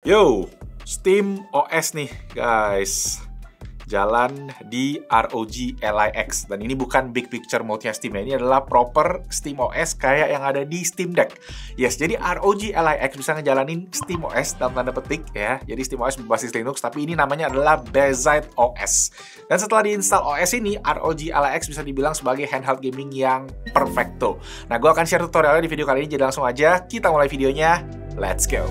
Yo, Steam OS nih guys, jalan di ROG Ally X. Dan ini bukan big picture mode-nya Steam ya, ini adalah proper Steam OS kayak yang ada di Steam Deck. Yes, jadi ROG Ally X bisa ngejalanin Steam OS dalam tanda petik ya. Jadi Steam OS berbasis Linux, tapi ini namanya adalah Bayside OS. Dan setelah diinstal OS ini, ROG Ally X bisa dibilang sebagai handheld gaming yang perfecto. Nah, gue akan share tutorialnya di video kali ini, jadi langsung aja kita mulai videonya. Let's go!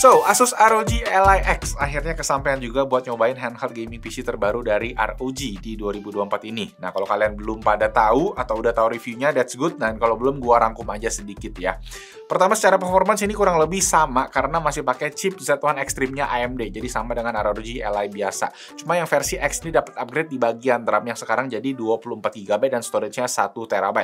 So, Asus ROG Ally X akhirnya kesampaian juga buat nyobain handheld gaming PC terbaru dari ROG di 2024 ini. Nah, kalau kalian belum pada tahu atau udah tahu reviewnya, that's good. Dan kalau belum, gua rangkum aja sedikit ya. Pertama, secara performance ini kurang lebih sama karena masih pakai chip Z1 Extreme-nya AMD. Jadi sama dengan ROG Ally biasa. Cuma yang versi X ini dapat upgrade di bagian RAM yang sekarang jadi 24GB dan storage-nya 1TB.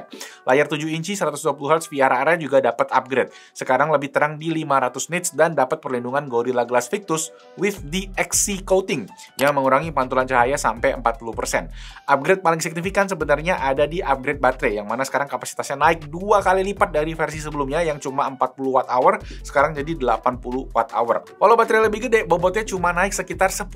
Layar 7 inci 120Hz VRR juga dapat upgrade. Sekarang lebih terang di 500 nits dan dapat perlindungan Gorilla Glass Victus with DXC coating yang mengurangi pantulan cahaya sampai 40%. Upgrade paling signifikan sebenarnya ada di upgrade baterai, yang mana sekarang kapasitasnya naik 2 kali lipat dari versi sebelumnya yang cuma 40 Wh, sekarang jadi 80 Wh. Walau baterai lebih gede, bobotnya cuma naik sekitar 10%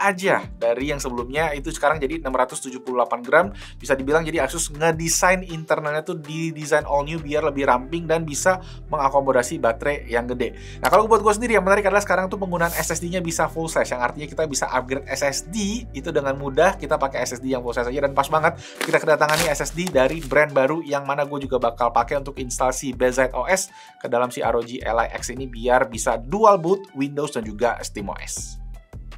aja dari yang sebelumnya, itu sekarang jadi 678 gram. Bisa dibilang jadi Asus ngedesain internalnya tuh didesain all new biar lebih ramping dan bisa mengakomodasi baterai yang gede. Nah, kalau buat gue sendiri yang menarik adalah sekarang tuh penggunaan SSD-nya bisa full size, yang artinya kita bisa upgrade SSD itu dengan mudah. Kita pakai SSD yang full size aja, dan pas banget kita kedatangan nih SSD dari brand baru yang mana gue juga bakal pakai untuk instalasi Bayside OS ke dalam si ROG Ally X ini biar bisa dual boot Windows dan juga SteamOS.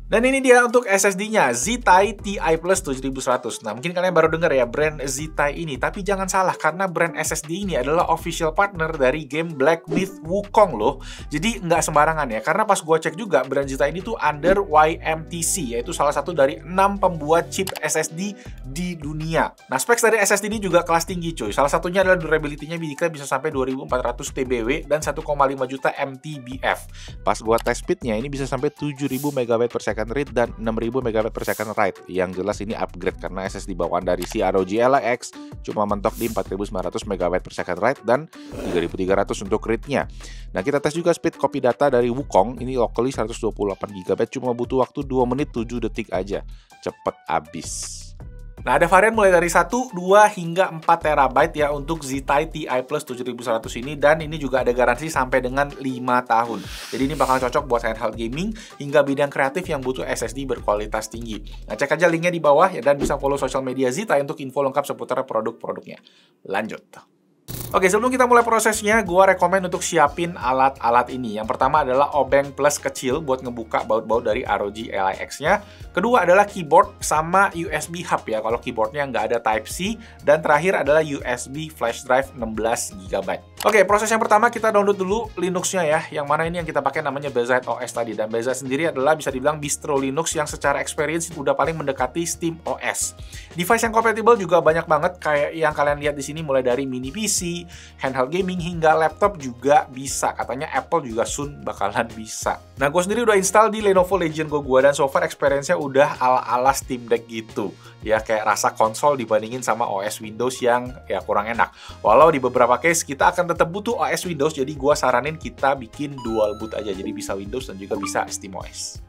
Dan ini dia untuk SSD-nya, Zetai Ti Plus 7100. Nah, mungkin kalian baru dengar ya brand Zetai ini, tapi jangan salah karena brand SSD ini adalah official partner dari game Black Myth Wukong loh. Jadi nggak sembarangan ya, karena pas gua cek juga brand Zetai ini tuh under YMTC, yaitu salah satu dari 6 pembuat chip SSD di dunia. Nah, specs dari SSD ini juga kelas tinggi cuy. Salah satunya adalah durability-nya bisa sampai 2400 TBW dan 1,5 juta MTBF. Pas gua tes speed-nya ini bisa sampai 7000 MB/s read dan 6000 MB/s write. Yang jelas ini upgrade karena SSD bawaan dari si ROG Ally X cuma mentok di 4900 MB/s write dan 3300 untuk read-nya. Nah, kita tes juga speed copy data dari Wukong, ini locally 128GB, cuma butuh waktu 2 menit 7 detik aja. Cepet abis. Nah, ada varian mulai dari 1, 2, hingga 4 TB ya untuk Zetai Ti Plus 7100 ini, dan ini juga ada garansi sampai dengan 5 tahun. Jadi ini bakal cocok buat handheld gaming hingga bidang kreatif yang butuh SSD berkualitas tinggi. Nah, cek aja linknya di bawah ya, dan bisa follow sosial media Zetai untuk info lengkap seputar produk-produknya. Lanjut. Oke, sebelum kita mulai prosesnya, gua rekomen untuk siapin alat-alat ini. Yang pertama adalah obeng plus kecil buat ngebuka baut-baut dari ROG Ally X-nya. Kedua adalah keyboard sama USB hub ya, kalau keyboardnya nggak ada Type-C. Dan terakhir adalah USB flash drive 16GB. Oke, proses yang pertama kita download dulu Linux-nya ya, yang mana ini yang kita pakai namanya Bayside OS tadi. Dan Bayside sendiri adalah bisa dibilang distro Linux yang secara experience udah paling mendekati Steam OS. Device yang compatible juga banyak banget, kayak yang kalian lihat di sini, mulai dari mini PC, handheld gaming, hingga laptop juga bisa. Katanya Apple juga soon bakalan bisa. Nah, gue sendiri udah install di Lenovo Legion Go gue, dan so far experience-nya udah ala-ala Steam Deck gitu. Ya, kayak rasa konsol dibandingin sama OS Windows yang ya kurang enak. Walau di beberapa case kita akan tetap butuh OS Windows, jadi gue saranin kita bikin dual boot aja. Jadi bisa Windows dan juga bisa SteamOS.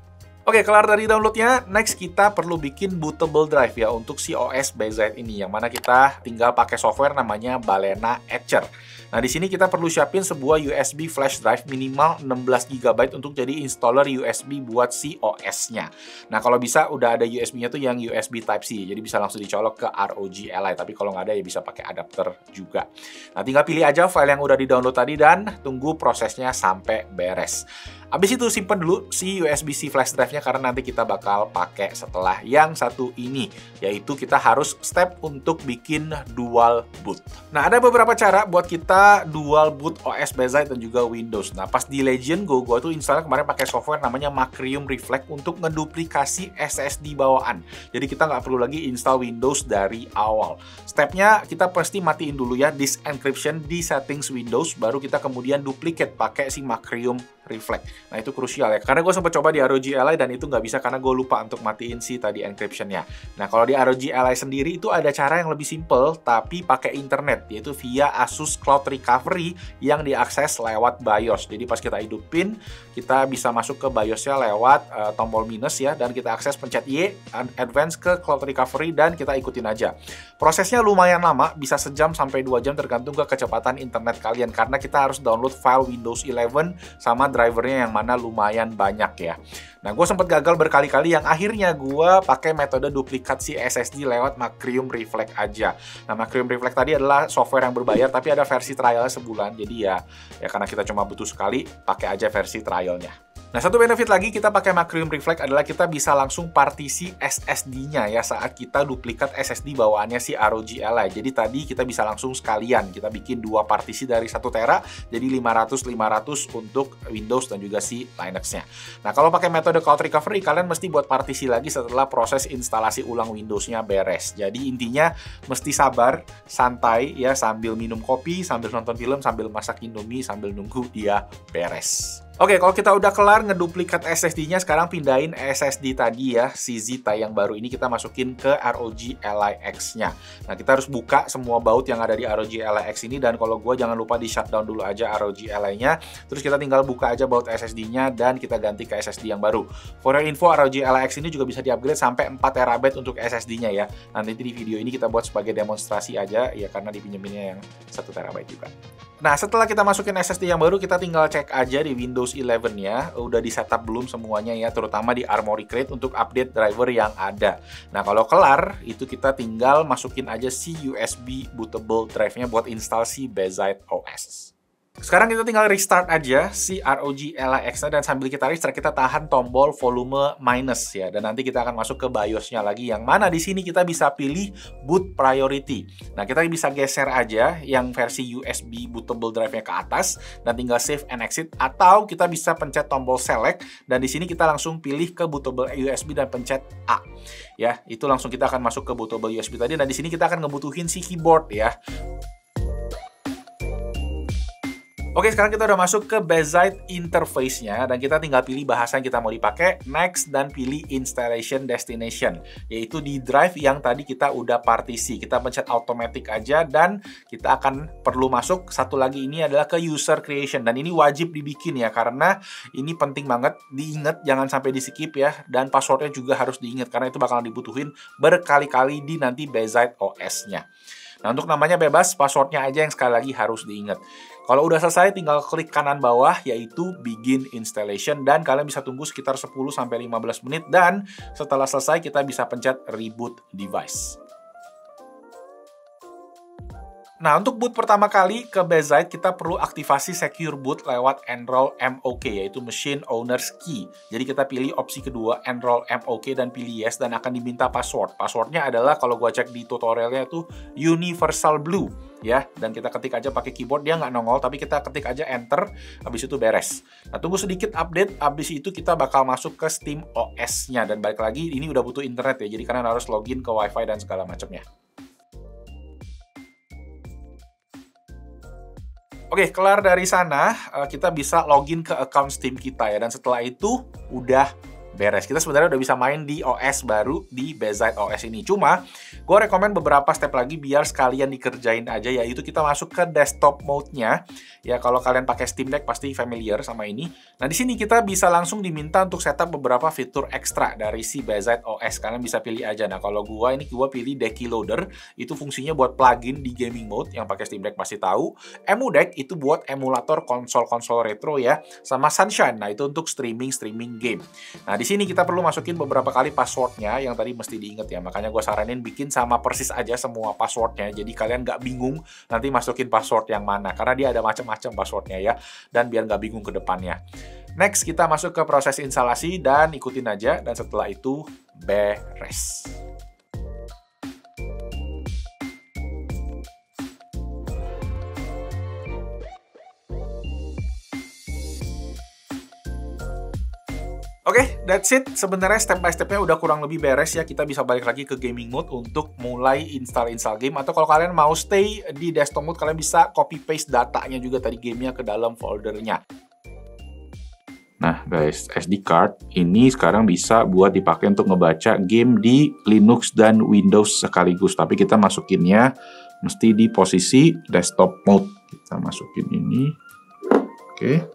Oke, kelar dari downloadnya, next kita perlu bikin bootable drive ya untuk si OS Bayside ini, yang mana kita tinggal pakai software namanya Balena Etcher. Nah, di sini kita perlu siapin sebuah USB flash drive minimal 16GB untuk jadi installer USB buat si OS-nya. Nah, kalau bisa udah ada USB-nya tuh yang USB Type-C, jadi bisa langsung dicolok ke ROG Ally. Tapi kalau nggak ada ya bisa pakai adapter juga. Nah, tinggal pilih aja file yang udah di-download tadi dan tunggu prosesnya sampai beres. Habis itu simpen dulu si USB-C flash drive-nya karena nanti kita bakal pakai setelah yang satu ini, yaitu kita harus step untuk bikin dual boot. Nah, ada beberapa cara buat kita dual boot OS Bayside dan juga Windows. Nah, pas di Legion Go, gue tuh install kemarin pakai software namanya Macrium Reflect untuk ngeduplikasi SSD bawaan. Jadi kita nggak perlu lagi install Windows dari awal. Stepnya kita pasti matiin dulu ya disk encryption di settings Windows, baru kita kemudian duplicate pakai si Macrium Reflect. Nah, itu krusial ya, karena gue sempat coba di ROG Ally dan itu nggak bisa karena gue lupa untuk matiin si tadi encryption-nya. Nah, kalau di ROG Ally sendiri itu ada cara yang lebih simple, tapi pakai internet, yaitu via Asus Cloud Recovery yang diakses lewat BIOS. Jadi pas kita hidupin, kita bisa masuk ke BIOS-nya lewat tombol minus ya, dan kita akses pencet Y, advance ke Cloud Recovery, dan kita ikutin aja. Prosesnya lumayan lama, bisa sejam sampai 2 jam tergantung ke kecepatan internet kalian, karena kita harus download file Windows 11 sama drivernya yang mana lumayan banyak ya. Nah, gue sempat gagal berkali-kali yang akhirnya gue pakai metode duplikat si SSD lewat Macrium Reflect aja. Nah, Macrium Reflect tadi adalah software yang berbayar, tapi ada versi trialnya sebulan. Jadi ya karena kita cuma butuh sekali, pakai aja versi trialnya. Nah, satu benefit lagi kita pakai Macrium Reflect adalah kita bisa langsung partisi SSD-nya ya saat kita duplikat SSD bawaannya si ROG Ally. Jadi tadi kita bisa langsung sekalian, kita bikin 2 partisi dari 1 tera, jadi 500-500 untuk Windows dan juga si Linux-nya. Nah, kalau pakai metode Cloud Recovery, kalian mesti buat partisi lagi setelah proses instalasi ulang Windows-nya beres. Jadi intinya mesti sabar, santai ya, sambil minum kopi, sambil nonton film, sambil masak Indomie, sambil nunggu dia beres. Oke, kalau kita udah kelar ngeduplikat SSD-nya, sekarang pindahin SSD tadi ya, si Zeta yang baru ini kita masukin ke ROG Ally X-nya. Nah, kita harus buka semua baut yang ada di ROG Ally X ini, dan kalau gue jangan lupa di shutdown dulu aja ROG Ally-nya, terus kita tinggal buka aja baut SSD-nya, dan kita ganti ke SSD yang baru. For your info, ROG Ally X ini juga bisa di-upgrade sampai 4 TB untuk SSD-nya ya. Nanti di video ini kita buat sebagai demonstrasi aja, ya karena dipinjeminnya yang 1 TB juga. Nah, setelah kita masukin SSD yang baru, kita tinggal cek aja di Windows 11-nya, udah di setup belum semuanya ya, terutama di Armoury Crate untuk update driver yang ada. Nah, kalau kelar, itu kita tinggal masukin aja si USB bootable drive-nya buat install si Bezite OS. Sekarang kita tinggal restart aja si ROG Ally X-nya, dan sambil kita restart kita tahan tombol volume minus ya, dan nanti kita akan masuk ke BIOS-nya lagi, yang mana di sini kita bisa pilih boot priority. Nah, kita bisa geser aja yang versi USB bootable drive-nya ke atas dan tinggal save and exit, atau kita bisa pencet tombol select dan di sini kita langsung pilih ke bootable USB dan pencet A. Ya, itu langsung kita akan masuk ke bootable USB tadi, dan di sini kita akan ngebutuhin si keyboard ya. Oke, sekarang kita udah masuk ke Bezite interface-nya, dan kita tinggal pilih bahasa yang kita mau dipakai, next, dan pilih installation destination, yaitu di drive yang tadi kita udah partisi. Kita pencet automatic aja, dan kita akan perlu masuk satu lagi, ini adalah ke user creation, dan ini wajib dibikin ya, karena ini penting banget, diingat, jangan sampai di skip ya, dan passwordnya juga harus diingat, karena itu bakalan dibutuhin berkali-kali di nanti Bezite OS-nya. Nah, untuk namanya bebas, passwordnya aja yang sekali lagi harus diingat. Kalau udah selesai, tinggal klik kanan bawah, yaitu Begin Installation, dan kalian bisa tunggu sekitar 10-15 menit, dan setelah selesai, kita bisa pencet Reboot Device. Nah, untuk boot pertama kali ke Bezite, kita perlu aktivasi Secure Boot lewat Enroll MOK, yaitu Machine Owner's Key. Jadi kita pilih opsi kedua, Enroll MOK, dan pilih Yes, dan akan diminta password. Passwordnya adalah, kalau gua cek di tutorialnya itu Universal Blue, ya. Dan kita ketik aja pakai keyboard, dia nggak nongol, tapi kita ketik aja Enter, habis itu beres. Nah, tunggu sedikit update, habis itu kita bakal masuk ke Steam OS-nya. Dan balik lagi, ini udah butuh internet ya, jadi kalian harus login ke Wi-Fi dan segala macamnya. Oke, kelar dari sana, kita bisa login ke account Steam kita ya, dan setelah itu udah beres. Kita sebenarnya udah bisa main di OS baru di Bezite OS ini. Cuma, gue rekomen beberapa step lagi biar sekalian dikerjain aja, yaitu kita masuk ke desktop mode-nya. Ya, kalau kalian pakai Steam Deck pasti familiar sama ini. Nah, di sini kita bisa langsung diminta untuk setup beberapa fitur ekstra dari si Bezite OS. Kalian bisa pilih aja. Nah, kalau gue pilih Decky Loader. Itu fungsinya buat plugin di gaming mode, yang pakai Steam Deck pasti tahu. EmuDeck itu buat emulator konsol-konsol retro ya. Sama Sunshine, nah itu untuk streaming game. Nah, di sini kita perlu masukin beberapa kali passwordnya yang tadi mesti diingat ya. Makanya gue saranin bikin sama persis aja semua passwordnya. Jadi kalian nggak bingung nanti masukin password yang mana. Karena dia ada macam-macam passwordnya ya. Dan biar nggak bingung ke depannya. Next, kita masuk ke proses instalasi dan ikutin aja. Dan setelah itu beres. Oke, that's it. Sebenarnya step by stepnya udah kurang lebih beres ya. Kita bisa balik lagi ke gaming mode untuk mulai install game. Atau kalau kalian mau stay di desktop mode, kalian bisa copy paste datanya juga tadi gamenya ke dalam foldernya. Nah guys, SD card ini sekarang bisa buat dipakai untuk ngebaca game di Linux dan Windows sekaligus. Tapi kita masukinnya mesti di posisi desktop mode. Kita masukin ini. Oke.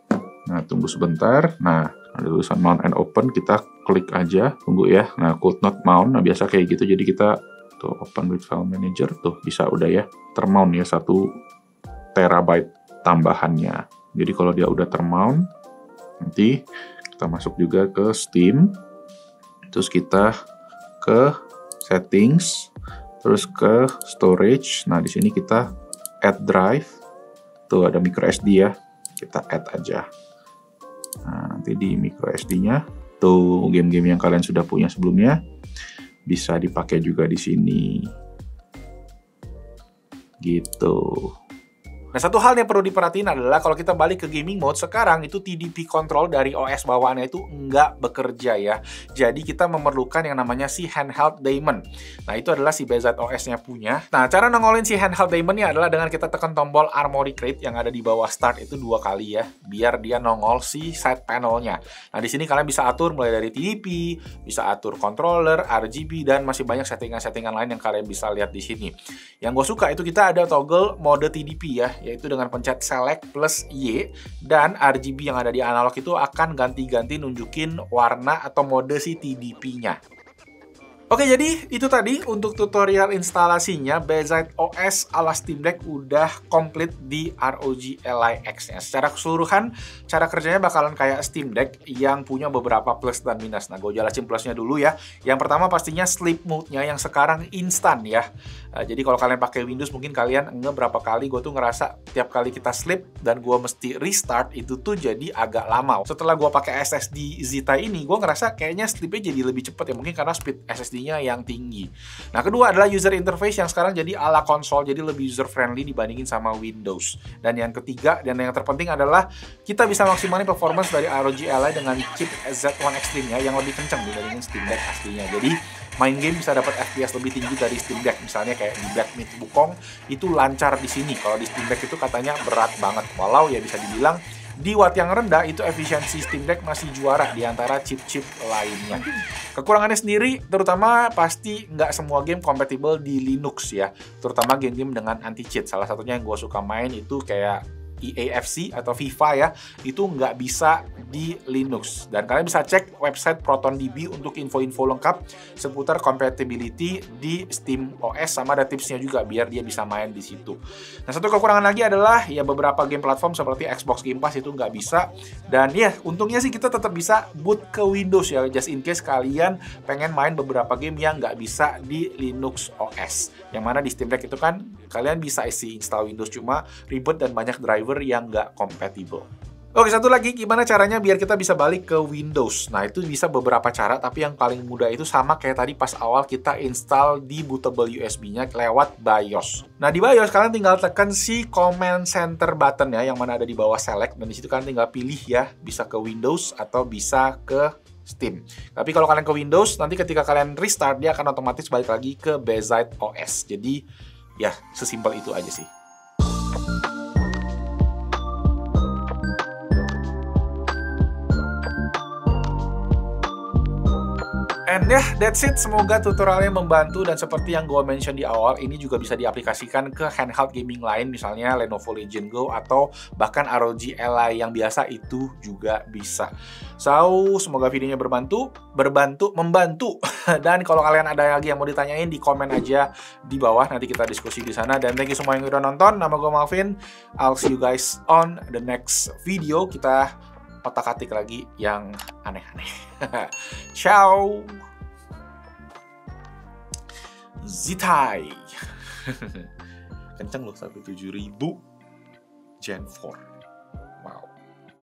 Nah, tunggu sebentar. Nah, ada tulisan mount and open, kita klik aja. Tunggu ya. Nah, could not mount. Nah, biasa kayak gitu. Jadi kita tuh open with file manager. Tuh, bisa udah ya. Termount ya 1 terabyte tambahannya. Jadi kalau dia udah termount, nanti kita masuk juga ke Steam, terus kita ke settings, terus ke storage. Nah di sini kita add drive, tuh ada micro SD ya, kita add aja. Nah nanti di micro SD-nya, tuh game-game yang kalian sudah punya sebelumnya bisa dipakai juga di sini, gitu. Nah, satu hal yang perlu diperhatiin adalah kalau kita balik ke gaming mode, sekarang itu TDP control dari OS bawaannya itu nggak bekerja ya. Jadi kita memerlukan yang namanya si handheld daemon. Nah, itu adalah si BZ OS-nya punya. Nah, cara nongolin si handheld daemon-nya adalah dengan kita tekan tombol Armory Crate yang ada di bawah start itu 2 kali ya, biar dia nongol si side panel-nya. Nah, di sini kalian bisa atur mulai dari TDP, bisa atur controller, RGB, dan masih banyak settingan-settingan lain yang kalian bisa lihat di sini. Yang gue suka itu kita ada toggle mode TDP ya, yaitu dengan pencet select plus Y, dan RGB yang ada di analog itu akan ganti-ganti nunjukin warna atau mode si TDP-nya. Oke, jadi itu tadi untuk tutorial instalasinya BZ OS ala Steam Deck udah komplit di ROG Ally X-nya. Secara keseluruhan, cara kerjanya bakalan kayak Steam Deck yang punya beberapa plus dan minus. Nah, gue jelasin plusnya dulu ya. Yang pertama pastinya sleep mode-nya yang sekarang instan ya. Jadi kalau kalian pakai Windows mungkin kalian berapa kali gue tuh ngerasa tiap kali kita sleep dan gue mesti restart itu tuh jadi agak lama. Setelah gue pakai SSD Zeta ini, gue ngerasa kayaknya sleep-nya jadi lebih cepat ya, mungkin karena speed SSD-nya yang tinggi. Nah, kedua adalah user interface yang sekarang jadi ala konsol, jadi lebih user friendly dibandingin sama Windows. Dan yang ketiga dan yang terpenting adalah kita bisa maksimalin performance dari ROG Ally dengan chip Z1 Extreme-nya yang lebih kencang dibandingin Steam Deck aslinya. Jadi main game bisa dapat FPS lebih tinggi dari Steam Deck. Misalnya kayak di Black Myth Wukong itu lancar di sini. Kalau di Steam Deck itu katanya berat banget. Walau ya bisa dibilang di watt yang rendah itu efisiensi Steam Deck masih juara di antara chip-chip lainnya. Kekurangannya sendiri terutama pasti nggak semua game kompatibel di Linux ya. Terutama game-game dengan anti-cheat. Salah satunya yang gue suka main itu kayak EAFC atau FIFA ya, itu nggak bisa di Linux. Dan kalian bisa cek website ProtonDB untuk info-info lengkap seputar compatibility di Steam OS, sama ada tipsnya juga biar dia bisa main di situ. Nah, satu kekurangan lagi adalah ya beberapa game platform seperti Xbox Game Pass itu nggak bisa. Dan ya untungnya sih kita tetap bisa boot ke Windows ya, just in case kalian pengen main beberapa game yang nggak bisa di Linux OS. Yang mana di Steam Deck itu kan kalian bisa isi install Windows, cuma ribet dan banyak driver yang nggak kompatibel. Oke, satu lagi, gimana caranya biar kita bisa balik ke Windows? Nah, itu bisa beberapa cara, tapi yang paling mudah itu sama kayak tadi pas awal kita install di bootable USB-nya lewat BIOS. Nah, di BIOS kalian tinggal tekan si Command Center button ya, yang mana ada di bawah select, dan di situ kalian tinggal pilih ya, bisa ke Windows atau bisa ke Steam. Tapi kalau kalian ke Windows, nanti ketika kalian restart, dia akan otomatis balik lagi ke BZ OS. Jadi, ya, sesimpel itu aja sih. And ya, that's it. Semoga tutorialnya membantu, dan seperti yang gue mention di awal, ini juga bisa diaplikasikan ke handheld gaming lain, misalnya Lenovo Legion Go atau bahkan ROG Ally yang biasa itu juga bisa. So, semoga videonya membantu. Dan kalau kalian ada lagi yang mau ditanyain, di komen aja di bawah, nanti kita diskusi di sana. Dan thank you semua yang udah nonton. Nama gue Malvin. I'll see you guys on the next video. Kita otak-atik lagi yang aneh-aneh. Ciao. Zitai. Kenceng loh, 17000 Gen 4. Wow.